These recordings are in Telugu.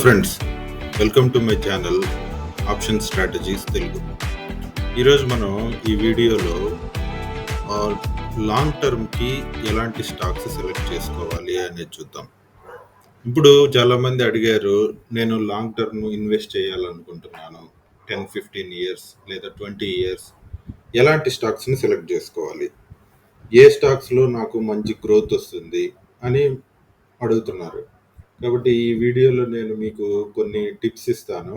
Friends, welcome to my channel option strategies Telugu. ఈరోజు మనం ఈ వీడియోలో లాంగ్ టర్మ్కి ఎలాంటి స్టాక్స్ సెలెక్ట్ చేసుకోవాలి అనేది చూద్దాం. ఇప్పుడు చాలామంది అడిగారు, నేను లాంగ్ టర్మ్ ఇన్వెస్ట్ చేయాలనుకుంటున్నాను, 10-15 ఇయర్స్ లేదా 20 ఇయర్స్, ఎలాంటి స్టాక్స్ని సెలెక్ట్ చేసుకోవాలి, ఏ స్టాక్స్లో నాకు మంచి గ్రోత్ వస్తుంది అని అడుగుతున్నారు. కాబట్టి ఈ వీడియోలో నేను మీకు కొన్ని టిప్స్ ఇస్తాను,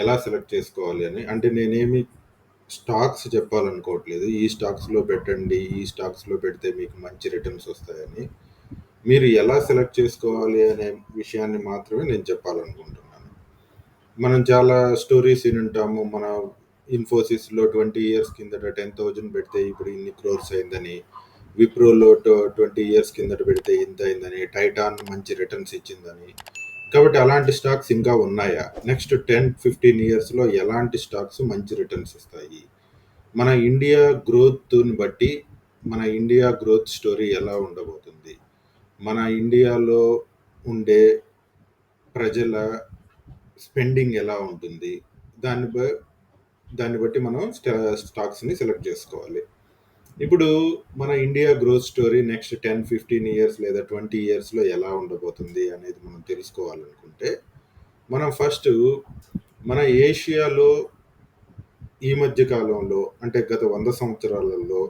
ఎలా సెలెక్ట్ చేసుకోవాలి అని. అంటే నేనేమి స్టాక్స్ చెప్పాలనుకోవట్లేదు, ఈ స్టాక్స్లో పెట్టండి, ఈ స్టాక్స్లో పెడితే మీకు మంచి రిటర్న్స్ వస్తాయని. మీరు ఎలా సెలెక్ట్ చేసుకోవాలి అనే విషయాన్ని మాత్రమే నేను చెప్పాలనుకుంటున్నాను. మనం చాలా స్టోరీస్ వినుంటాము. మన ఇన్ఫోసిస్లో 20 ఇయర్స్ కిందట 10,000 పెడితే ఇప్పుడు ఇన్ని క్రోర్స్ అయిందని, విప్రోలో 20 ఇయర్స్ కిందట పెడితే ఇంత అయిందని, టైటాన్ మంచి రిటర్న్స్ ఇచ్చిందని. కాబట్టి అలాంటి స్టాక్స్ ఇంకా ఉన్నాయా? నెక్స్ట్ 10-15 ఇయర్స్లో ఎలాంటి స్టాక్స్ మంచి రిటర్న్స్ ఇస్తాయి? మన ఇండియా గ్రోత్ని బట్టి మన ఇండియా గ్రోత్ స్టోరీ ఎలా ఉండబోతుంది, మన ఇండియాలో ఉండే ప్రజల స్పెండింగ్ ఎలా ఉంటుంది, దాన్ని బట్టి మనం స్టాక్స్ని సెలెక్ట్ చేసుకోవాలి. ఇప్పుడు మన India growth story next 10-15 years లేదా 20 ఇయర్స్లో ఎలా ఉండబోతుంది అనేది మనం తెలుసుకోవాలనుకుంటే, మనం ఫస్ట్ మన ఏషియాలో ఈ మధ్య కాలంలో అంటే గత 100 సంవత్సరాలలో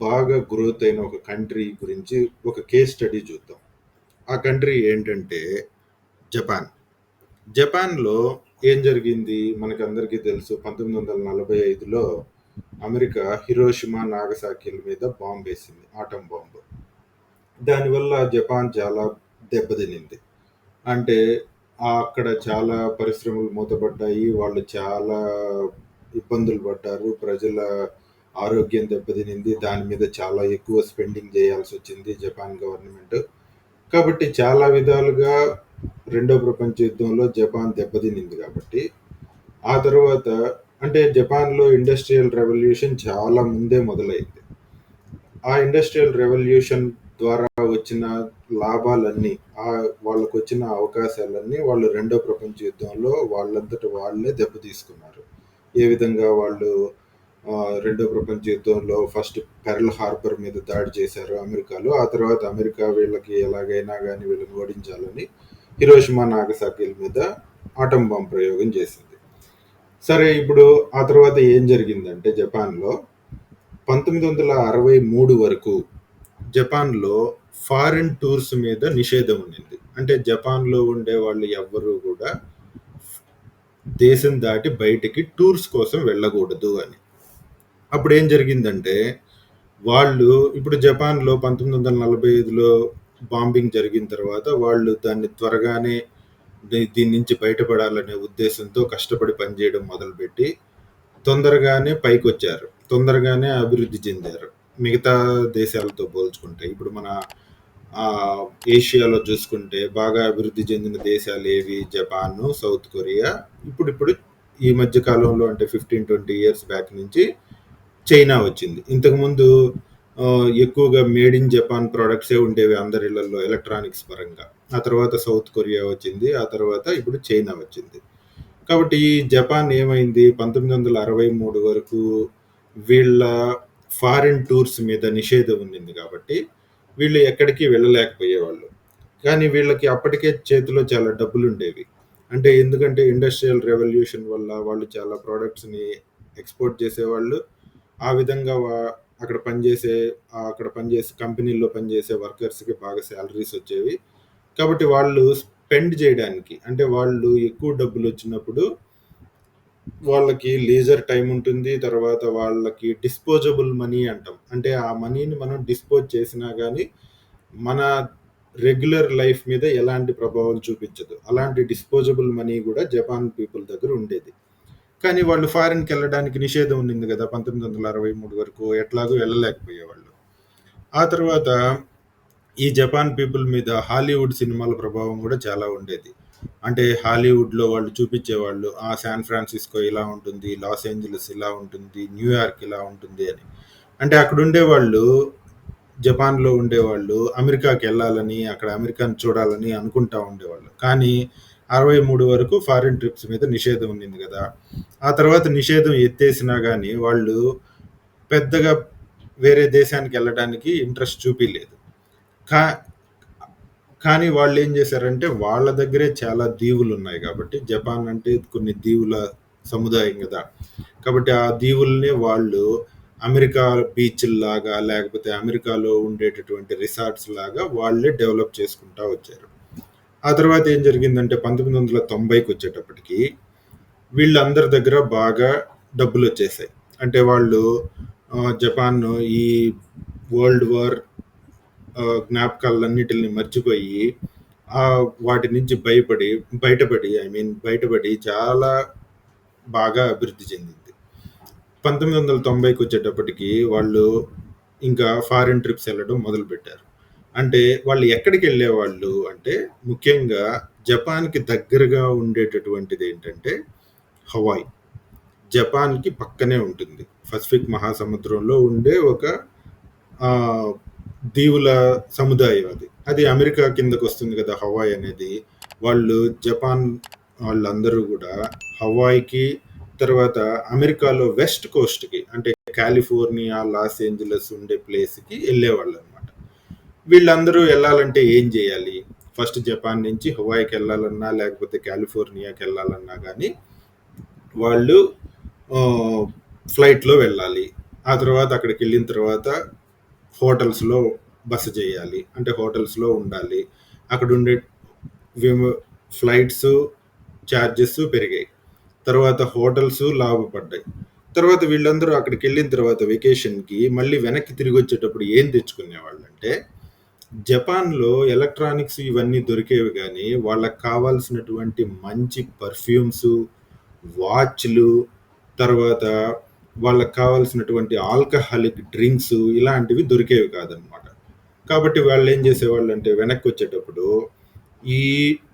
బాగా గ్రోత్ అయిన ఒక కంట్రీ గురించి ఒక కేస్ స్టడీ చూద్దాం. ఆ కంట్రీ ఏంటంటే జపాన్. జపాన్లో ఏం జరిగింది మనకందరికీ తెలుసు. 1945లో అమెరికా హిరోషిమా నాగసాకిల మీద బాంబు వేసింది, ఆటం బాంబు. దానివల్ల జపాన్ చాలా దెబ్బతినింది. అంటే అక్కడ చాలా పరిశ్రమలు మూతపడ్డాయి, వాళ్ళు చాలా ఇబ్బందులు పడ్డారు, ప్రజల ఆరోగ్యం దెబ్బతినింది, దాని మీద చాలా ఎక్కువ స్పెండింగ్ చేయాల్సి వచ్చింది జపాన్ గవర్నమెంట్. కాబట్టి చాలా విధాలుగా రెండో ప్రపంచ యుద్ధంలో జపాన్ దెబ్బతినింది. కాబట్టి ఆ తర్వాత అంటే జపాన్లో ఇండస్ట్రియల్ రెవల్యూషన్ చాలా ముందే మొదలైంది. ఆ ఇండస్ట్రియల్ రెవల్యూషన్ ద్వారా వచ్చిన లాభాలన్నీ, వాళ్ళకు వచ్చిన అవకాశాలన్నీ వాళ్ళు రెండో ప్రపంచ యుద్ధంలో వాళ్ళంతట వాళ్ళే దెబ్బతీసుకున్నారు. ఏ విధంగా వాళ్ళు రెండో ప్రపంచ యుద్ధంలో ఫస్ట్ పెర్ల్ హార్బర్ మీద దాడి చేశారు అమెరికాలో. ఆ తర్వాత అమెరికా వీళ్ళకి ఎలాగైనా కానీ వీళ్ళని ఓడించాలని హిరోషిమా నాగసాకిల మీద ఆటం బాంబ్ ప్రయోగం చేసింది. సరే, ఇప్పుడు ఆ తర్వాత ఏం జరిగిందంటే జపాన్లో 1963 వరకు జపాన్లో ఫారిన్ టూర్స్ మీద నిషేధం ఉండింది. అంటే జపాన్లో ఉండే వాళ్ళు ఎవ్వరూ కూడా దేశం దాటి బయటికి టూర్స్ కోసం వెళ్ళకూడదు అని. అప్పుడు ఏం జరిగిందంటే వాళ్ళు ఇప్పుడు జపాన్లో 1945లో బాంబింగ్ జరిగిన తర్వాత వాళ్ళు దాన్ని త్వరగానే దీని నుంచి బయటపడాలనే ఉద్దేశంతో కష్టపడి పనిచేయడం మొదలుపెట్టి తొందరగానే పైకి వచ్చారు, తొందరగానే అభివృద్ధి చెందారు మిగతా దేశాలతో పోల్చుకుంటే. ఇప్పుడు మన ఏషియాలో చూసుకుంటే బాగా అభివృద్ధి చెందిన దేశాలు ఏవి? Japan, south Korea. ఇప్పుడు ఈ మధ్య కాలంలో అంటే 15-20 ఇయర్స్ బ్యాక్ నుంచి చైనా వచ్చింది. ఇంతకుముందు ఎక్కువగా మేడ్ ఇన్ జపాన్ ప్రోడక్ట్సే ఉండేవి అందరి ఇళ్లలో ఎలక్ట్రానిక్స్ పరంగా. ఆ తర్వాత సౌత్ కొరియా వచ్చింది, ఆ తర్వాత ఇప్పుడు చైనా వచ్చింది. కాబట్టి ఈ జపాన్ ఏమైంది, 1963 వరకు వీళ్ళ ఫారిన్ టూర్స్ మీద నిషేధం ఉండింది. కాబట్టి వీళ్ళు ఎక్కడికి వెళ్ళలేకపోయేవాళ్ళు. కానీ వీళ్ళకి అప్పటికే చేతిలో చాలా డబ్బులు ఉండేవి. అంటే ఎందుకంటే ఇండస్ట్రియల్ రెవల్యూషన్ వల్ల వాళ్ళు చాలా ప్రోడక్ట్స్ని ఎక్స్పోర్ట్ చేసేవాళ్ళు. ఆ విధంగా అక్కడ పనిచేసే కంపెనీల్లో పనిచేసే వర్కర్స్కి బాగా శాలరీస్ వచ్చేవి. కాబట్టి వాళ్ళు స్పెండ్ చేయడానికి, అంటే వాళ్ళు ఎక్కువ డబ్బులు వచ్చినప్పుడు వాళ్ళకి లీజర్ టైం ఉంటుంది, తర్వాత వాళ్ళకి డిస్పోజబుల్ మనీ అంటాం. అంటే ఆ మనీని మనం డిస్పోజ్ చేసినా కానీ మన రెగ్యులర్ లైఫ్ మీద ఎలాంటి ప్రభావం చూపించదు. అలాంటి డిస్పోజబుల్ మనీ కూడా జపాన్ పీపుల్ దగ్గర ఉండేది. కానీ వాళ్ళు ఫారిన్కి వెళ్ళడానికి నిషేధం ఉండింది కదా 1963 వరకు, ఎట్లాగో వెళ్ళలేకపోయేవాళ్ళు. ఆ తర్వాత ఈ జపాన్ పీపుల్ మీద హాలీవుడ్ సినిమాల ప్రభావం కూడా చాలా ఉండేది. అంటే హాలీవుడ్లో వాళ్ళు చూపించేవాళ్ళు, శాన్ ఫ్రాన్సిస్కో ఇలా ఉంటుంది, లాస్ ఏంజలస్ ఇలా ఉంటుంది, న్యూయార్క్ ఇలా ఉంటుంది అని. అంటే అక్కడ ఉండేవాళ్ళు, జపాన్లో ఉండేవాళ్ళు అమెరికాకి వెళ్ళాలని, అక్కడ అమెరికాని చూడాలని అనుకుంటా ఉండేవాళ్ళు. కానీ 63 వరకు ఫారిన్ ట్రిప్స్ మీద నిషేధం ఉన్నింది కదా. ఆ తర్వాత నిషేధం ఎత్తేసినా గానీ వాళ్ళు పెద్దగా వేరే దేశానికి వెళ్ళడానికి ఇంట్రెస్ట్ చూపిలేదు. కా కానీ వాళ్ళు ఏం చేశారంటే వాళ్ళ దగ్గరే చాలా దీవులు ఉన్నాయి కాబట్టి, జపాన్ అంటే కొన్ని దీవుల సముదాయం కదా. కాబట్టి ఆ దీవుల్ని వాళ్ళు అమెరికా బీచ్‌ల్లాగా లేకపోతే అమెరికాలో ఉండేటటువంటి రిసార్ట్స్ లాగా వాళ్ళే డెవలప్ చేసుకుంటా వచ్చారు. ఆ తర్వాత ఏం జరిగిందంటే 1990కి వచ్చేటప్పటికి వీళ్ళందరి దగ్గర బాగా డబ్బులొచ్చేసాయి. అంటే వాళ్ళు జపాన్ ఈ వరల్డ్ వార్ జ్ఞాపకాలన్నిటిని మర్చిపోయి వాటి నుంచి బయటపడి చాలా బాగా అభివృద్ధి చెందింది. 1990కి వచ్చేటప్పటికి వాళ్ళు ఇంకా ఫారిన్ ట్రిప్స్ వెళ్ళడం మొదలుపెట్టారు. అంటే వాళ్ళు ఎక్కడికి వెళ్ళేవాళ్ళు అంటే ముఖ్యంగా జపాన్‌కి దగ్గరగా ఉండేటటువంటిది ఏంటంటే హవాయ్. జపాన్‌కి పక్కనే ఉంటుంది. పసిఫిక్ మహాసముద్రంలో ఉండే ఒక ఆహ్, దీవుల సముదాయం అది. అది అమెరికా కిందకొస్తుంది కదా హవాయ్ అనేది. వాళ్ళు జపాన్ వాళ్ళందరూ గూడా హవాయ్‌కి తర్వాత అమెరికాలో వెస్ట్ కోస్ట్‌కి అంటే కాలిఫోర్నియా, లాస్ ఏంజలస్ ఉండే ప్లేస్‌కి ఎళ్ళేవాళ్ళనమాట. వీళ్ళందరూ ఎళ్ళాలంటే ఏం జేయాలి? ఫస్ట్ జపాన్ నుంచి హవాయ్‌కెళ్ళాలన్నా, లేకపోతే కాలిఫోర్నియాకెళ్ళాలన్నా గానీ వాళ్ళు ఆహ్, ఫ్లైట్‌లో వెళ్ళాలి. ఆ తర్వాత అక్కడికెళ్ళిన తర్వాత హోటల్స్‌లో బస చేయాలి. అంటే హోటల్స్‌లో ఉండాలి. అక్కడుండే విమ ఫ్లైట్సు చార్జెస్ పెరిగాయి. తర్వాత హోటల్స్ లాభపడ్డాయి. తర్వాత వీళ్ళందరూ అక్కడికెళ్ళిన తర్వాత వెకేషన్‌కి మళ్ళీ వెనక్కి తిరిగొచ్చేటప్పుడు ఏం తెచ్చుకునేవాళ్ళంటే, జపాన్‌లో ఎలక్ట్రానిక్స్ ఇవన్నీ దొరికేవి గానీ, వాళ్ళకి కావాల్సినటువంటి మంచి పర్ఫ్యూమ్సు, వాచ్‌లు, తర్వాత వాళ్ళకి కావాల్సినటువంటి ఆల్కహాలిక్ డ్రింక్సు ఇలాంటివి దొరికేవి కాదనమాట. కాబట్టి వాళ్ళేం జేసేవాళ్ళంటే వెనక్కొచ్చేటప్పుడు ఈ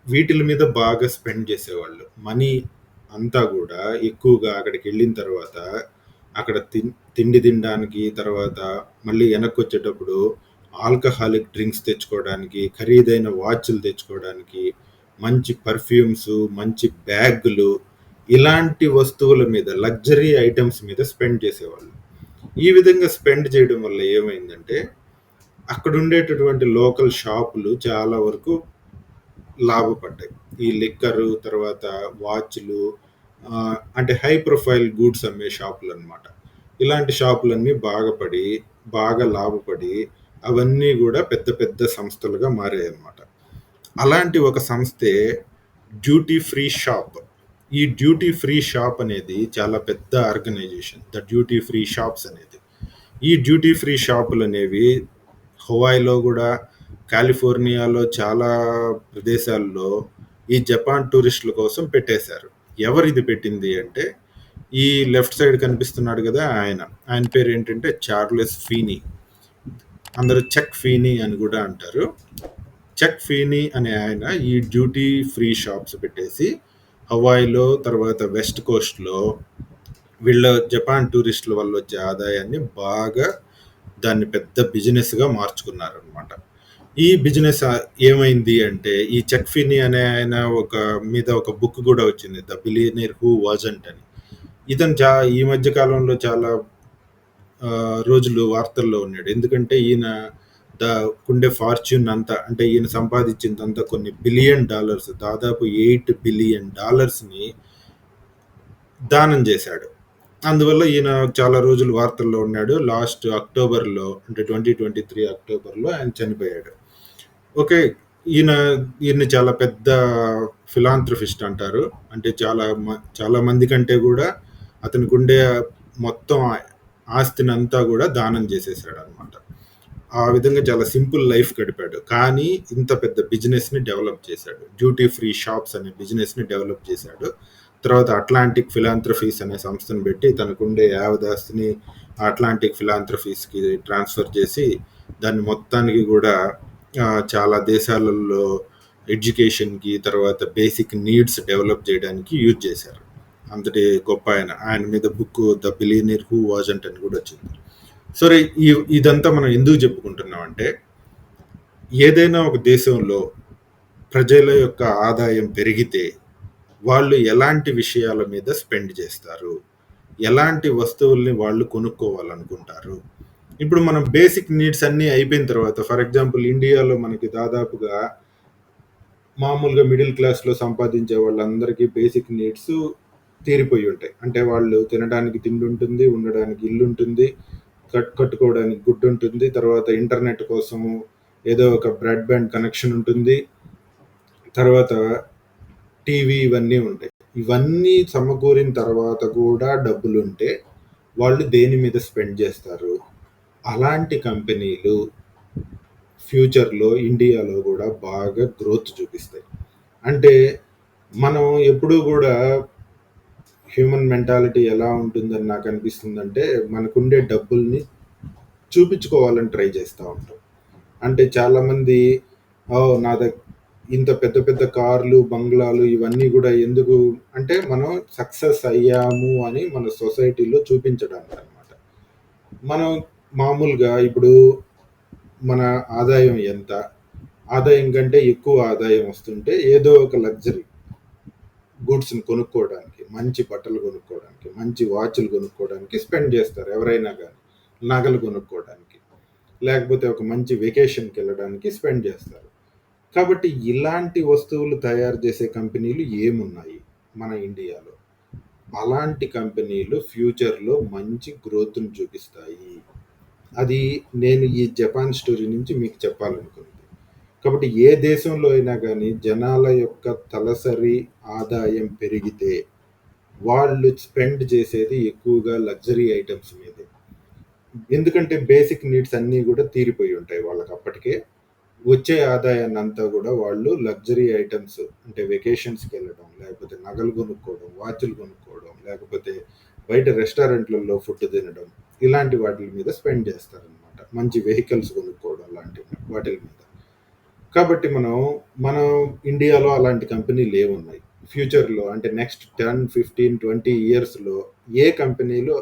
వీటిల మీద బాగా స్పెండ్ జేసేవాళ్ళు. మనీ అంతా గూడా ఎక్కువగా అక్కడికెళ్ళిన తర్వాత అక్కడ తిండి తినడానికి, తర్వాత మళ్ళీ వెనక్కొచ్చేటప్పుడు ఆల్కహాలిక్ డ్రింక్స్ తెచ్చుకోవడానికి, ఖరీదైన వాచ్‌లు తెచ్చుకోవడానికి, మంచి పర్ఫ్యూమ్సు, మంచి బ్యాగులు ఇలాంటి వస్తువుల మీద లగ్జరీ ఐటెమ్స్ మీద స్పెండ్ చేసేవాళ్ళు. ఈ విధంగా స్పెండ్ చేయడం వల్ల ఏమైందంటే, అక్కడుండేటటువంటి లోకల్ షాపులు చాలా వరకు లాభపడ్డాయి. ఈ లిక్కరు, తర్వాత వాచ్‌లు అంటే హై ప్రొఫైల్ గూడ్స్ అమ్మే షాపులనమాట. ఇలాంటి షాపులన్నీ బాగా లాభపడి అవన్నీ గూడా పెద్ద పెద్ద సంస్థలుగా మారాయన్నమాట. అలాంటి ఒక సంస్థే డ్యూటీ ఫ్రీ షాప్. ఈ డ్యూటీ ఫ్రీ షాప్ అనేది చాలా పెద్ద organisation. The duty free shops అనేది. ఈ డ్యూటీ ఫ్రీ షాపులనేవి హవాయ్‌లో గూడా, కాలిఫోర్నియాలో చాలా ప్రదేశాల్లో ఈ జపాన్ టూరిస్టుల కోసం పెట్టేశారు. ఎవరిది పెట్టింది అంటే, ఈ లెఫ్ట్ సైడ్ కనిపిస్తున్నాడు గదా! ఆయన. ఆయన పేరేంటంటే చార్లెస్ ఫీనీ. అందరూ చెక్ ఫీనీ అని గూడా అంటారు. చెక్ ఫీనీ అనే ఆయన ఈ డ్యూటీ ఫ్రీ షాప్స్ పెట్టేసి హవాయ్‌లో, తర్వాత వెస్ట్ కోస్ట్‌లో వీళ్ళ జపాన్ టూరిస్టుల వల్ల వచ్చే ఆదాయాన్ని బాగా దాన్ని పెద్ద బిజినెస్‌గా మార్చుకున్నారనమాట. ఈ బిజినెస్ ఏమైంది అంటే, ఈ చెక్ ఫినీ అనే ఆయన ఒక బుక్ గూడా వచ్చింది. 'ద బిలియనీర్ హూ వాజంట్' అని. ఇతను ఈ మధ్య కాలంలో చాలా రోజులు వార్తల్లో ఉన్నాడు. ఎందుకంటే ఈయన కుండే ఫార్చ్యూన్ అంతా అంటే ఈయన సంపాదించిందంతా కొన్ని బిలియన్ డాలర్స్ దాదాపు $8 బిలియన్ దానం చేశాడు. అందువల్ల ఈయన చాలా రోజులు వార్తల్లో ఉన్నాడు. లాస్ట్ అక్టోబర్‌లో అంటే 2023 అక్టోబర్‌లో ఆయన చనిపోయాడు. ఓకే. ఈయన్ని చాలా పెద్ద ఫిలాంథ్రఫిస్ట్ అంటారు. అంటే చాలా మంది కంటే గూడా అతనికుండే మొత్తం ఆస్తినంతా గూడా దానం చేసేసాడనమాట. ఆ విధంగా చాలా సింపుల్ లైఫ్ గడిపాడు. కానీ ఇంత పెద్ద బిజినెస్‌ని డెవలప్ చేశాడు. డ్యూటీ ఫ్రీ షాప్స్ అనే బిజినెస్‌ని డెవలప్ చేశాడు. తర్వాత అట్లాంటిక్ ఫిలాంథ్రఫీస్ అనే సంస్థను పెట్టి తనకుండే యావదాస్తిని అట్లాంటిక్ ఫిలాంథ్రఫీస్‌కి ట్రాన్స్‌ఫర్ చేసి దాన్ని మొత్తానికి గూడా చాలా దేశాలలో ఎడ్యుకేషన్‌కి, తర్వాత బేసిక్ నీడ్స్ డెవలప్ చేయడానికి యూజ్ చేశారు. అంతటి గొప్ప ఆయన. ఆయన మీద book 'the billionaire who wasn't' అని కూడా వచ్చింది. సరే ఇదంతా మనం ఎందుకు చెప్పుకుంటున్నామంటే, ఏదైనా ఒక దేశంలో ప్రజల యొక్క ఆదాయం పెరిగితే వాళ్ళు ఎలాంటి విషయాల మీద స్పెండ్ చేస్తారు? ఎలాంటి వస్తువుల్ని వాళ్ళు కొనుక్కోవాలనుకుంటారు? ఇప్పుడు మనం బేసిక్ నీడ్స్ అన్నీ అయిపోయిన తర్వాత ఫర్ ఎగ్జాంపుల్ ఇండియాలో మనకి దాదాపుగా మామూలుగా మిడిల్ క్లాస్‌లో సంపాదించే వాళ్ళందరికీ బేసిక్ నీడ్స్ తీరిపోయి ఉంటాయి. అంటే వాళ్ళు తినడానికి తిండుంటుంది, ఉండడానికి ఇల్లుంటుంది, కట్టుకోవడానికి గుడ్డుంటుంది, తర్వాత ఇంటర్నెట్ కోసము ఏదో ఒక బ్రాడ్‌బ్యాండ్ కనెక్షన్ ఉంటుంది. తర్వాత టీవీ ఇవన్నీ ఉంటాయి. ఇవన్నీ సమకూరిన తర్వాత కూడా డబ్బులుంటే వాళ్ళు దేని మీద స్పెండ్ చేస్తారు? అలాంటి కంపెనీలు ఫ్యూచర్‌లో ఇండియాలో గూడా బాగా గ్రోత్ చూపిస్తాయి. అంటే మనం ఎప్పుడూ గూడా హ్యూమన్ మెంటాలిటీ ఎలా ఉంటుందని నాకనిపిస్తుందంటే, మనకుండే డబ్బుల్ని చూపించుకోవాలని ట్రై చేస్తా ఉంటాం. అంటే చాలామంది నా ఇంత పెద్ద పెద్ద కార్లు, బంగ్లాలు ఇవన్నీ గూడా ఎందుకు అంటే, మనం సక్సెస్ అయ్యాము అని మన సొసైటీలో చూపించడానికనమాట. మనం మామూలుగా ఇప్పుడు మన ఆదాయం ఎంత? ఆదాయం కంటే ఎక్కువ ఆదాయం వస్తుంటే ఏదో ఒక లగ్జరీ గూడ్స్‌ని కొనుక్కోవడానికి, మంచి బట్టలు కొనుక్కోవడానికి, మంచి వాచులు కొనుక్కోవడానికి స్పెండ్ చేస్తారు ఎవరైనా గానీ. నగలు కొనుక్కోవడానికి, లేకపోతే ఒక మంచి వెకేషన్‌కెళ్ళడానికి స్పెండ్ చేస్తారు. కాబట్టి ఇలాంటి వస్తువులు తయారు చేసే కంపెనీలు ఏమున్నాయి మన ఇండియాలో? అలాంటి కంపెనీలు ఫ్యూచర్‌లో మంచి గ్రోత్‌ని చూపిస్తాయి. అది నేను ఈ జపాన్ స్టోరీ నుంచి మీకు చెప్పాలనుకున్నది. కాబట్టి ఏ దేశంలో అయినా గానీ జనాల యొక్క తలసరి ఆదాయం పెరిగితే, వాళ్ళు స్పెండ్ చేసేది ఎక్కువగా లగ్జరీ ఐటెమ్స్ మీదే. ఎందుకంటే బేసిక్ నీడ్స్ అన్నీ గూడా తీరిపోయి ఉంటాయి వాళ్ళకప్పటికే. వచ్చే ఆదాయాన్నంతా గూడా వాళ్ళు లగ్జరీ ఐటెమ్స్ అంటే వెకేషన్స్‌కెళ్ళడం, లేకపోతే నగలు కొనుక్కోవడం, వాచులు కొనుక్కోవడం, లేకపోతే బయట రెస్టారెంట్‌లలో ఫుడ్ తినడం, ఇలాంటి వాటిల మీద స్పెండ్ చేస్తారనమాట. మంచి వెహికల్స్ కొనుక్కోవడం లాంటివి వాటిల మీద. కాబట్టి మనం ఇండియాలో అలాంటి కంపెనీలేవున్నాయి. ఫ్యూచర్‌లో అంటే నెక్స్ట్ 10, 15, 20 ఇయర్స్‌లో ఏ కంపెనీలు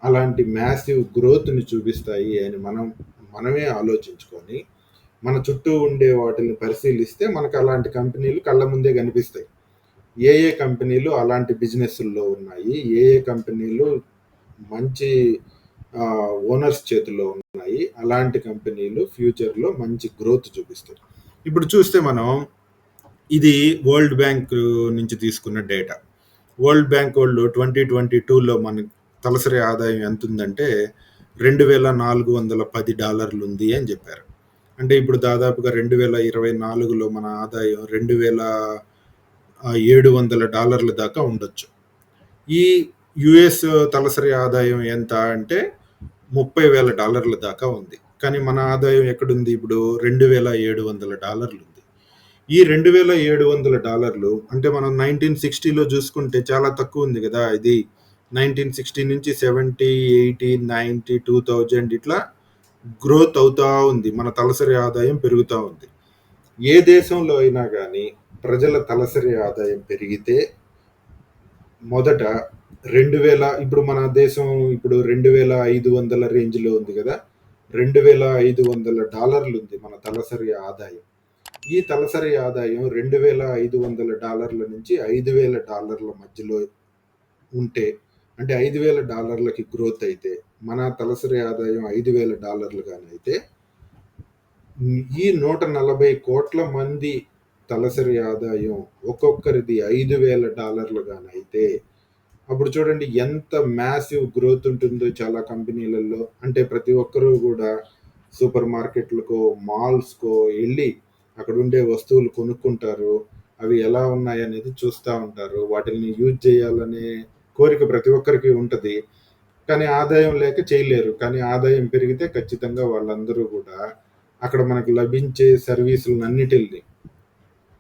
అలాంటి మ్యాసివ్ గ్రోత్‌ని చూపిస్తాయి అని మనమే ఆలోచించుకొని, మన చుట్టూ ఉండే వాటిని పరిశీలిస్తే మనకు అలాంటి కంపెనీలు కళ్ళ ముందే కనిపిస్తాయి. ఏ ఏ కంపెనీలు అలాంటి బిజినెస్‌ల్లో ఉన్నాయి? ఏ ఏ కంపెనీలు మంచి ఓనర్స్ చేతుల్లో ఉన్నాయి? అలాంటి కంపెనీలు ఫ్యూచర్‌లో మంచి గ్రోత్ చూపిస్తాయి. ఇప్పుడు చూస్తే మనం ఇది వరల్డ్ బ్యాంక్ నుంచి తీసుకున్న డేటా. వరల్డ్ బ్యాంక్ వాళ్ళు 2022లో మన తలసరి ఆదాయం ఎంతుందంటే $2,410 ఉంది అని చెప్పారు. అంటే ఇప్పుడు దాదాపుగా 2024లో మన ఆదాయం $2,700 దాకా ఉండొచ్చు. ఈ యుఎస్ తలసరి ఆదాయం ఎంత అంటే $30,000 దాకా ఉంది. కానీ మన ఆదాయం ఎక్కడుంది ఇప్పుడు $2,700 ఉంది. ఈ $2,700 అంటే మనం 1960లో చూసుకుంటే చాలా తక్కువ ఉంది కదా! ఇది 1960 నుంచి 70, 80, 90, 2000 ఇట్లా గ్రోత్ అవుతా ఉంది. మన తలసరి ఆదాయం పెరుగుతా ఉంది. ఏ దేశంలో అయినా గానీ ప్రజల తలసరి ఆదాయం పెరిగితే మొదట 2000 ఇప్పుడు మన దేశం ఇప్పుడు 2,500 రేంజ్‌లో ఉంది గదా! $2,500 ఉంది మన తలసరి ఆదాయం. ఈ తలసరి ఆదాయం $2,500 నుంచి $5,000 మధ్యలో ఉంటే, అంటే $5,000కి గ్రోత్ అయితే, మన తలసరి ఆదాయం $5,000 గానైతే, ఈ 140,00,00,000 మంది తలసరి ఆదాయం ఒక్కొక్కరిది $5,000 గానైతే, అప్పుడు చూడండి ఎంత మ్యాసివ్ గ్రోత్ ఉంటుందో చాలా కంపెనీలలో. అంటే ప్రతి ఒక్కరు గూడా సూపర్ మార్కెట్‌లకో, మాల్స్‌కో ఎళ్లి అక్కడుండే వస్తువులు కొనుక్కుంటారు. అవి ఎలా ఉన్నాయనేది చూస్తా ఉంటారు. వాటిల్ని యూజ్ చేయాలనే కోరిక ప్రతి ఒక్కరికి ఉంటది. కానీ ఆదాయం లేక చేయలేరు. కానీ ఆదాయం పెరిగితే ఖచ్చితంగా వాళ్ళందరూ గూడా అక్కడ మనకు లభించే సర్వీసులనన్నిటిల్ని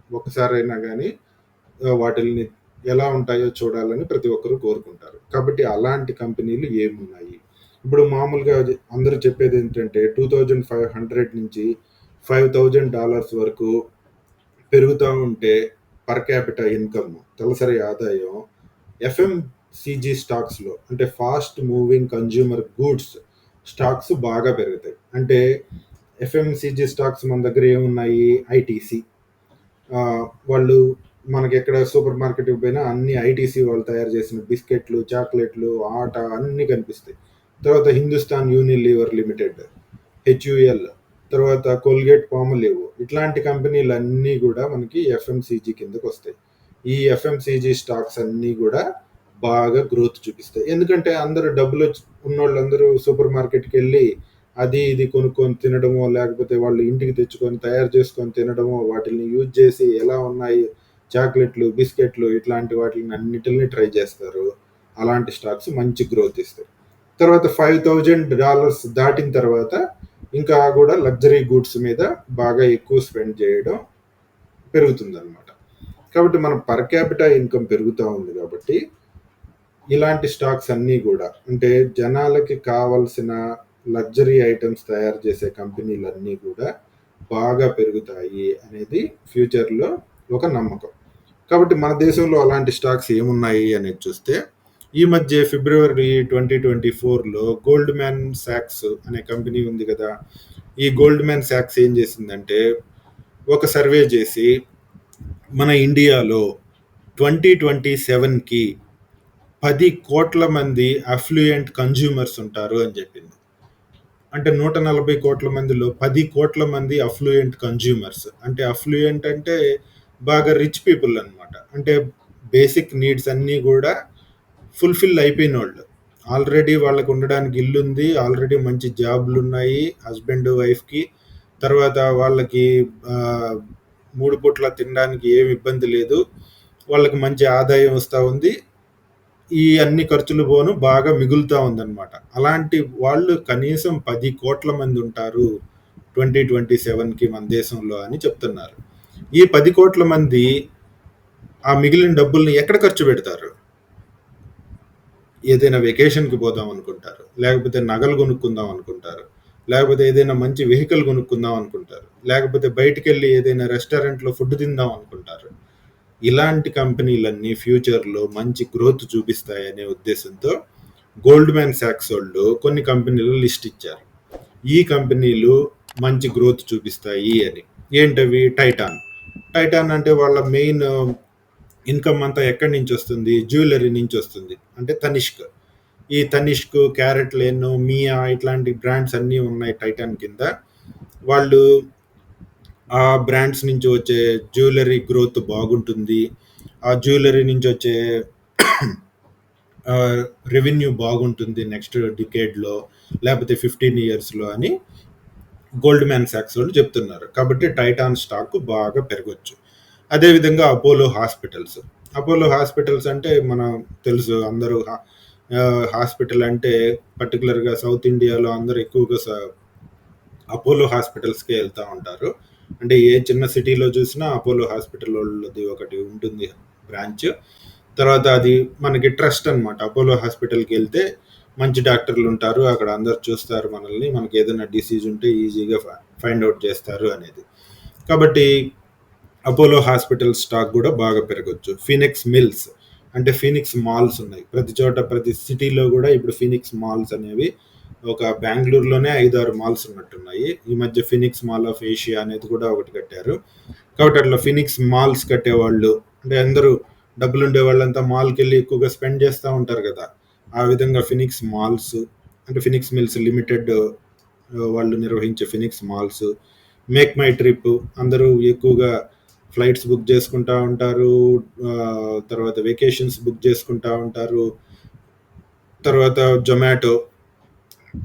ఒక్కసారైనా గానీ వాటిల్ని ఎలా ఉంటాయో చూడాలని ప్రతి ఒక్కరు కోరుకుంటారు. కాబట్టి అలాంటి కంపెనీలు ఏమున్నాయి? ఇప్పుడు మామూలుగా అందరూ చెప్పేదేంటంటే 2500 నుంచి $5,000 వరకు పెరుగుతా ఉంటే పర్ క్యాపిటా ఇన్‌కమ్ తలసరి ఆదాయం ఎఫ్ఎంసీజీ స్టాక్స్‌లో అంటే fast moving consumer goods stocks బాగా పెరుగుతాయి. అంటే ఎఫ్ఎంసీజీ స్టాక్స్ మన దగ్గర ఏమున్నాయి? ఐటీసీ, వాళ్ళు మనకెక్కడ సూపర్ మార్కెట్‌కి పోయినా అన్ని ఐటీసీ వాళ్ళు తయారు చేసిన బిస్కెట్‌లు, చాక్లెట్‌లు, ఆట అన్నీ కనిపిస్తాయి. తర్వాత హిందుస్థాన్ యూనిలీవర్ లిమిటెడ్, హెచ్‌యుఎల్, తర్వాత కోల్గేట్ పామోలివ్ ఇట్లాంటి కంపెనీలన్నీ గూడా మనకి ఎఫ్ఎంసీజీ కిందకొస్తాయి. ఈ ఎఫ్ఎంసీజీ స్టాక్స్ అన్నీ గూడా బాగా గ్రోత్ చూపిస్తాయి. ఎందుకంటే అందరూ ఉన్నోళ్ళందరూ సూపర్ మార్కెట్‌కెళ్ళి అది ఇది కొనుక్కొని తినడమో, లేకపోతే వాళ్ళు ఇంటికి తెచ్చుకొని తయారు చేసుకొని తినడమో, వాటిల్ని యూజ్ చేసి ఎలా ఉన్నాయి చాక్లెట్‌లు, బిస్కెట్‌లు ఇట్లాంటి వాటిలిని అన్నిటిని ట్రై చేస్తారు. అలాంటి స్టాక్స్ మంచి గ్రోత్ ఇస్తాయి. తర్వాత $5,000 దాటిన తర్వాత ఇంకా గూడా లగ్జరీ గూడ్స్ మీద బాగా ఎక్కువ స్పెండ్ చేయడం పెరుగుతుందనమాట. కాబట్టి మన పర్ క్యాపిటా ఇన్‌కమ్ పెరుగుతా ఉంది గాబట్టి, ఇలాంటి స్టాక్స్ అన్నీ గూడా అంటే జనాలకి కావాల్సిన లగ్జరీ ఐటెమ్స్ తయారు చేసే కంపెనీలన్నీ గూడా బాగా పెరుగుతాయి అనేది ఫ్యూచర్‌లో ఒక నమ్మకం. కాబట్టి మన దేశంలో అలాంటి స్టాక్స్ ఏమున్నాయి అనేది చూస్తే, ఈ మధ్య ఫిబ్రవరి 2024లో గోల్డ్‌మ్యాన్ సాక్స్ అనే కంపెనీ ఉంది గదా! ఈ గోల్డ్‌మ్యాన్ సాక్స్ ఏం చేసిందంటే, ఒక సర్వే చేసి మన ఇండియాలో 2027కి 10,00,00,000 మంది అఫ్లూయెంట్ కన్జ్యూమర్స్ ఉంటారు అని చెప్పింది. అంటే 140,00,00,000 మందిలో 10,00,00,000 మంది అఫ్లూయెంట్ కన్జ్యూమర్స్. అంటే అఫ్లూయెంట్ అంటే బాగా రిచ్ పీపుల్ అనమాట. అంటే బేసిక్ నీడ్స్ అన్నీ గూడా ఫుల్‌ఫిల్ అయిపోయినోళ్ళు. ఆల్రెడీ వాళ్ళకి ఉండడానికి ఇల్లుంది. ఆల్రెడీ మంచి జాబ్‌లున్నాయి హస్బెండ్, వైఫ్‌కి. తర్వాత వాళ్ళకి 3 పూట్ల తినడానికి ఏమి ఇబ్బంది లేదు. వాళ్ళకి మంచి ఆదాయం వస్తా ఉంది. ఈ అన్ని ఖర్చులు పోను బాగా మిగులుతా ఉందన్నమాట. అలాంటి వాళ్ళు కనీసం 10,00,00,000 మంది ఉంటారు 2027కి మన దేశంలో అని చెప్తున్నారు. ఈ 10,00,00,000 మంది ఆ మిగిలిన డబ్బుల్ని ఎక్కడ ఖర్చు పెడతారు? ఏదైనా వెకేషన్‌కి పోదాం అనుకుంటారు. లేకపోతే నగలు కొనుక్కుందాం అనుకుంటారు. లేకపోతే ఏదైనా మంచి వెహికల్ కొనుక్కుందాం అనుకుంటారు. లేకపోతే బయటికెళ్ళి ఏదైనా రెస్టారెంట్‌లో ఫుడ్ తిందాం అనుకుంటారు. ఇలాంటి కంపెనీలన్నీ ఫ్యూచర్‌లో మంచి గ్రోత్ చూపిస్తాయనే ఉద్దేశంతో గోల్డ్‌మ్యాన్ సాక్స్ వోళ్ళు కొన్ని కంపెనీలు లిస్ట్ ఇచ్చారు. ఈ కంపెనీలు మంచి గ్రోత్ చూపిస్తాయి అని. ఏంటవి? టైటాన్. టైటాన్ అంటే వాళ్ళ మెయిన్ ఇన్కమ్ అంతా ఎక్కడి నుంచి వస్తుంది? జ్యువెలరీ నుంచి వస్తుంది. అంటే తనిష్క్. ఈ తనిష్క్, క్యారెట్ లేన్, మియా ఇట్లాంటి బ్రాండ్స్ అన్నీ ఉన్నాయి టైటాన్ కింద. వాళ్ళు ఆ బ్రాండ్స్ నుంచి వచ్చే జ్యువెలరీ గ్రోత్ బాగుంటుంది. ఆ జ్యువెలరీ నుంచి వచ్చే రెవెన్యూ బాగుంటుంది నెక్స్ట్ డికేడ్‌లో లేకపోతే 15 ఇయర్స్‌లో అని గోల్డ్‌మ్యాన్ సాక్స్ వాళ్ళు చెప్తున్నారు. కాబట్టి టైటాన్ స్టాక్ బాగా పెరగొచ్చు. అదేవిధంగా అపోలో హాస్పిటల్స్. అపోలో హాస్పిటల్స్ అంటే మనం తెలుసు అందరూ హాస్పిటల్ అంటే పర్టిక్యులర్‌గా సౌత్ ఇండియాలో అందరూ ఎక్కువగా అపోలో హాస్పిటల్స్‌కే వెళ్తా ఉంటారు. అంటే ఏ చిన్న సిటీలో చూసినా అపోలో హాస్పిటల్ వాళ్ళది ఒకటి ఉంటుంది బ్రాంచ్. తర్వాత అది మనకి ట్రస్ట్ అనమాట. అపోలో హాస్పిటల్‌కి వెళ్తే మంచి డాక్టర్లు ఉంటారు. అక్కడ అందరూ చూస్తారు మనల్ని. మనకి ఏదైనా డిసీజ్ ఉంటే ఈజీగా ఫైండ్ ఔట్ చేస్తారు అనేది. కాబట్టి అపోలో హాస్పిటల్ స్టాక్ కూడా బాగా పెరగొచ్చు. ఫీనిక్స్ మిల్స్ అంటే ఫీనిక్స్ మాల్స్ ఉన్నాయి. ప్రతి చోట ప్రతి సిటీలో కూడా ఇప్పుడు ఫీనిక్స్ మాల్స్ అనేవి ఒక బెంగుళూరులోనే 5, 6 మాల్స్ ఉన్నట్టున్నాయి. ఈ మధ్య ఫీనిక్స్ మాల్ ఆఫ్ ఏషియా అనేది కూడా ఒకటి కట్టారు. కాబట్టి అట్లా ఫీనిక్స్ మాల్స్ కట్టేవాళ్ళు అంటే అందరూ డబ్బులుండే వాళ్ళంతా మాల్‌కి వెళ్ళి ఎక్కువగా స్పెండ్ చేస్తూ ఉంటారు కదా! ఆ విధంగా ఫినిక్స్ మాల్స్ అంటే ఫినిక్స్ మిల్స్ లిమిటెడ్ వాళ్ళు నిర్వహించే Phoenix malls, make my trip అందరూ ఎక్కువగా ఫ్లైట్స్ బుక్ చేసుకుంటా ఉంటారు. తర్వాత వెకేషన్స్ బుక్ చేసుకుంటా ఉంటారు. తర్వాత జొమాటో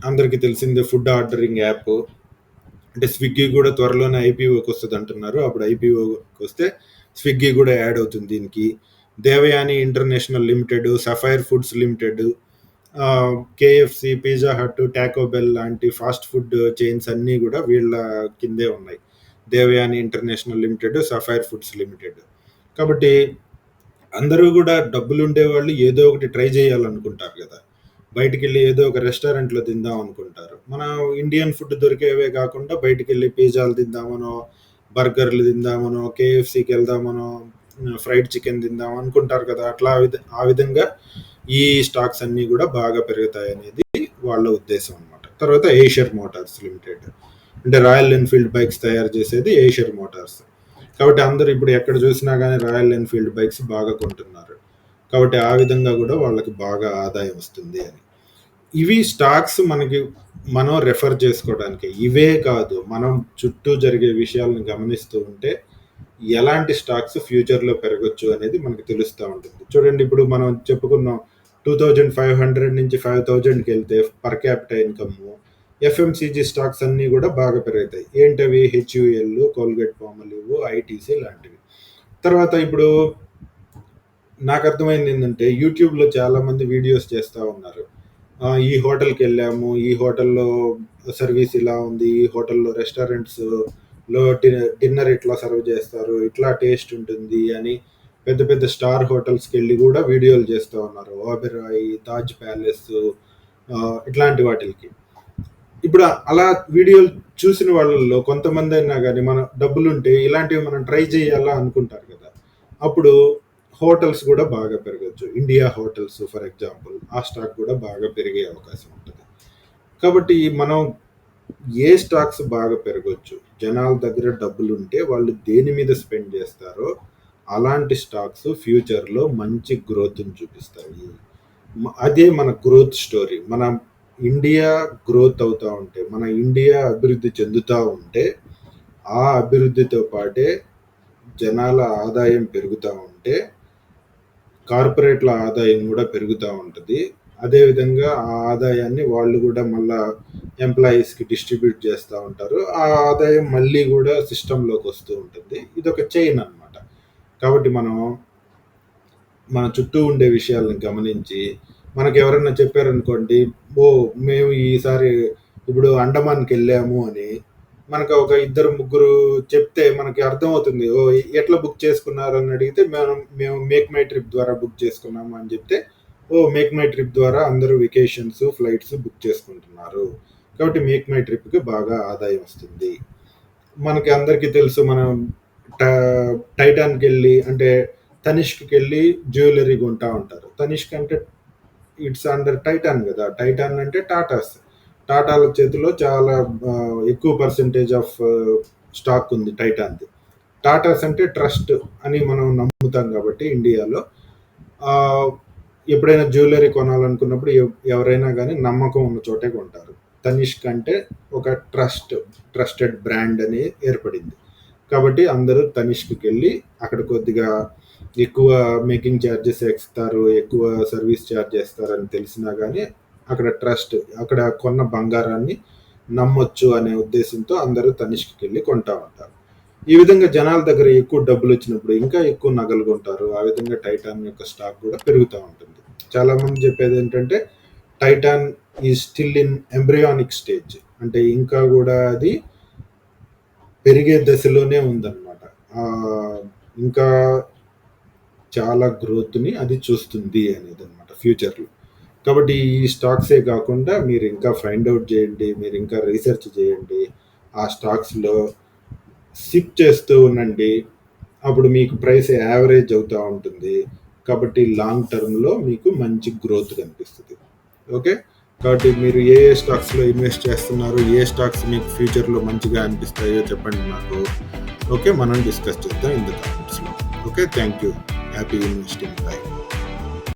అందరికీ తెలిసిందే ఫుడ్ ఆర్డరింగ్ యాప్. అంటే స్విగ్గీ కూడా త్వరలోనే ఐపీఓకి వస్తుంది అంటున్నారు. అప్పుడు ఐపీఓకి వస్తే స్విగ్గీ కూడా యాడ్ అవుతుంది దీనికి. Devyani International Limited, Sapphire Foods Limited, KFC, Pizza Hut, Taco Bell లాంటి ఫాస్ట్ ఫుడ్ చైన్స్ అన్నీ కూడా వీళ్ళ కిందే ఉన్నాయి. Devyani International Limited, Sapphire Foods Limited. కాబట్టి అందరూ కూడా డబ్బులు ఉండేవాళ్ళు ఏదో ఒకటి ట్రై చేయాలనుకుంటారు కదా! బయటికెళ్ళి ఏదో ఒక రెస్టారెంట్‌లో తిందాం అనుకుంటారు. మన ఇండియన్ ఫుడ్ దొరికేవే కాకుండా బయటికెళ్ళి పిజ్జాలు తిందామనో, బర్గర్‌లు తిందామనో, కేఎఫ్‌సికి వెళ్దామనో, ఫ్రైడ్ చికెన్ తిందాం అనుకుంటారు కదా! అట్లా ఆ విధంగా ఈ స్టాక్స్ అన్నీ కూడా బాగా పెరుగుతాయనేది వాళ్ళ ఉద్దేశం అనమాట. తర్వాత ఏషియర్ మోటార్స్ లిమిటెడ్. అంటే రాయల్ ఎన్‌ఫీల్డ్ బైక్స్ తయారు చేసేది ఏషియర్ మోటార్స్. కాబట్టి అందరూ ఇప్పుడు ఎక్కడ చూసినా గానీ రాయల్ ఎన్‌ఫీల్డ్ బైక్స్ బాగా కొంటున్నారు. కాబట్టి ఆ విధంగా గూడా వాళ్ళకి బాగా ఆదాయం వస్తుంది అని. ఇవి స్టాక్స్ మనకి మనం రెఫర్ చేసుకోవడానికి. ఇవే కాదు, మనం చుట్టూ జరిగే విషయాలను గమనిస్తూ ఉంటే, ఎలాంటి స్టాక్స్ ఫ్యూచర్‌లో పెరగొచ్చు అనేది మనకు తెలుస్తా ఉంటుంది. చూడండి, ఇప్పుడు మనం చెప్పుకున్నాం 2500 నుంచి 5000కెళ్తే per capita income, FMCG stocks అన్నీ గూడా బాగా పెరుగుతాయి. ఏంటవి? హెచ్‌యూఎల్, కోల్గేట్ పాల్మోలివ్, ఐటీసీ లాంటివి. తర్వాత ఇప్పుడు నాకర్థమైందేంటంటే, యూట్యూబ్‌లో చాలామంది వీడియోస్ చేస్తా ఉన్నారు. ఈ హోటల్‌కెళ్ళాము, ఈ హోటల్‌లో సర్వీస్ ఇలా ఉంది, ఈ హోటల్‌లో రెస్టారెంట్స్‌లో డిన్నర్ ఇట్లా సర్వ్ చేస్తారు, ఇట్లా టేస్ట్ ఉంటుంది అని పెద్ద పెద్ద స్టార్ హోటల్స్‌కెళ్ళి గూడా వీడియోలు చేస్తా ఉన్నారు. ఓబెరాయ్, తాజ్ ప్యాలెస్ ఇట్లాంటి వాటిలకి. ఇప్పుడు అలా వీడియోలు చూసిన వాళ్ళల్లో కొంతమందైనా గాని, మన డబ్బులుంటే ఇలాంటివి మనం ట్రై చేయాలా అనుకుంటారు కదా! అప్పుడు హోటల్స్ గూడా బాగా పెరగొచ్చు. ఇండియా హోటల్స్ ఫర్ ఎగ్జాంపుల్, ఆ స్టాక్ గూడా బాగా పెరిగే అవకాశం ఉంటది. కాబట్టి మనం ఏ స్టాక్స్ బాగా పెరగొచ్చు, జనాల దగ్గర డబ్బులుంటే వాళ్ళు దేని మీద స్పెండ్ చేస్తారో అలాంటి స్టాక్స్ ఫ్యూచర్‌లో మంచి గ్రోత్‌ని చూపిస్తాయి. అదే మన గ్రోత్ స్టోరీ. మన ఇండియా గ్రోత్ అవుతా ఉంటే, మన ఇండియా అభివృద్ధి చెందుతా ఉంటే, ఆ అభివృద్ధితో పాటే జనాల ఆదాయం పెరుగుతా ఉంటే, కార్పొరేట్‌ల ఆదాయం గూడా పెరుగుతా ఉంటది. అదే విధంగా ఆ ఆదాయాన్ని వాళ్ళు గూడా మళ్ళా ఎంప్లాయీస్‌కి డిస్ట్రిబ్యూట్ చేస్తా ఉంటారు. ఆ ఆదాయం మళ్ళీ గూడా సిస్టమ్‌లోకొస్తూ ఉంటుంది. ఇదొక చైన్ అన్నమాట. కాబట్టి మనం మన చుట్టూ ఉండే విషయాలను గమనించి, మనకెవరన్నా చెప్పారనుకోండి, ఓహ్! మేము ఈసారి ఇప్పుడు అండమాన్‌కెళ్ళాము అని, మనకు ఒక ఇద్దరు, ముగ్గురు చెప్తే మనకి అర్థమవుతుంది. ఓహ్! ఎట్లా బుక్ చేసుకున్నారు అని అడిగితే, మేము మేక్ మై ట్రిప్ ద్వారా బుక్ చేసుకున్నాము అని చెప్తే, ఓహ్! మేక్ మై ట్రిప్ ద్వారా అందరూ వెకేషన్స్, ఫ్లైట్స్ బుక్ చేసుకుంటున్నారు. కాబట్టి మేక్ మై ట్రిప్‌కి బాగా ఆదాయం వస్తుంది. మనకి అందరికీ తెలుసు, మనం టా టైటాన్‌కెళ్ళి అంటే తనిష్క్‌కెళ్ళి జ్యువెల్లరీ కొంటా ఉంటారు. తనిష్క్ అంటే ఇట్స్ అండర్ టైటాన్ గదా! టైటాన్ అంటే టాటాస్. టాటాల చేతిలో చాలా ఎక్కువ పర్సెంటేజ్ ఆఫ్ స్టాక్ ఉంది టైటాన్‌ది. టాటాస్ అంటే ట్రస్ట్ అని మనం నమ్ముతాం కాబట్టి ఇండియాలో. ఆహ్, ఎప్పుడైనా జ్యువెల్లరీ కొనాలనుకున్నప్పుడు ఎవరైనా గాని నమ్మకం ఉన్న చోటే కొంటారు. తనిష్క్ అంటే ఒక ట్రస్టెడ్ బ్రాండ్ అని ఏర్పడింది. కాబట్టి అందరూ తనిష్క్‌కెళ్ళి అక్కడ కొద్దిగా ఎక్కువ మేకింగ్ చార్జెస్ ఏస్తారు, ఎక్కువ సర్వీస్ చార్జ్ ఏస్తారని తెలిసినా గాని అక్కడ కొన్న బంగారాన్ని నమ్మొచ్చు అనే ఉద్దేశంతో అందరూ తనిష్క్‌కెళ్ళి కొంటా ఉంటారు. ఈ విధంగా జనాల దగ్గర ఎక్కువ డబ్బులొచ్చినప్పుడు ఇంకా ఎక్కువ నగలు కొంటారు. ఆ విధంగా టైటాన్ యొక్క స్టాక్ గూడా పెరుగుతా ఉంటుంది. చాలామంది చెప్పేదేంటంటే, Titan is still in embryonic stage. అంటే ఇంకా గూడా అది పెరిగే దశలోనే ఉందన్నమాట. ఇంకా చాలా గ్రోత్‌ని అది చూస్తుంది అనేదన్నమాట ఫ్యూచర్‌లో. కాబట్టి ఈ స్టాక్సే కాకుండా మీరింకా ఫైండ్ ఔట్ చేయండి. మీరింకా రీసెర్చ్ చేయండి. ఆ స్టాక్స్‌లో సిప్ చేస్తూ ఉండండి. అప్పుడు మీకు ప్రైస్ యావరేజ్ అవుతా ఉంటుంది. కాబట్టి లాంగ్ టర్మ్‌లో మీకు మంచి గ్రోత్ కనిపిస్తది. ఓకే. కాబట్టి మీరు ఏ ఏ స్టాక్స్‌లో ఇన్వెస్ట్ చేస్తున్నారు? ఏ స్టాక్స్ మీకు ఫ్యూచర్‌లో మంచిగా అనిపిస్తాయో చెప్పండి నాకు. ఓకే. మనం డిస్కస్ చేద్దాం ఇన్ ద కామెంట్స్‌లో. Okay. Thank you. Happy investing. By.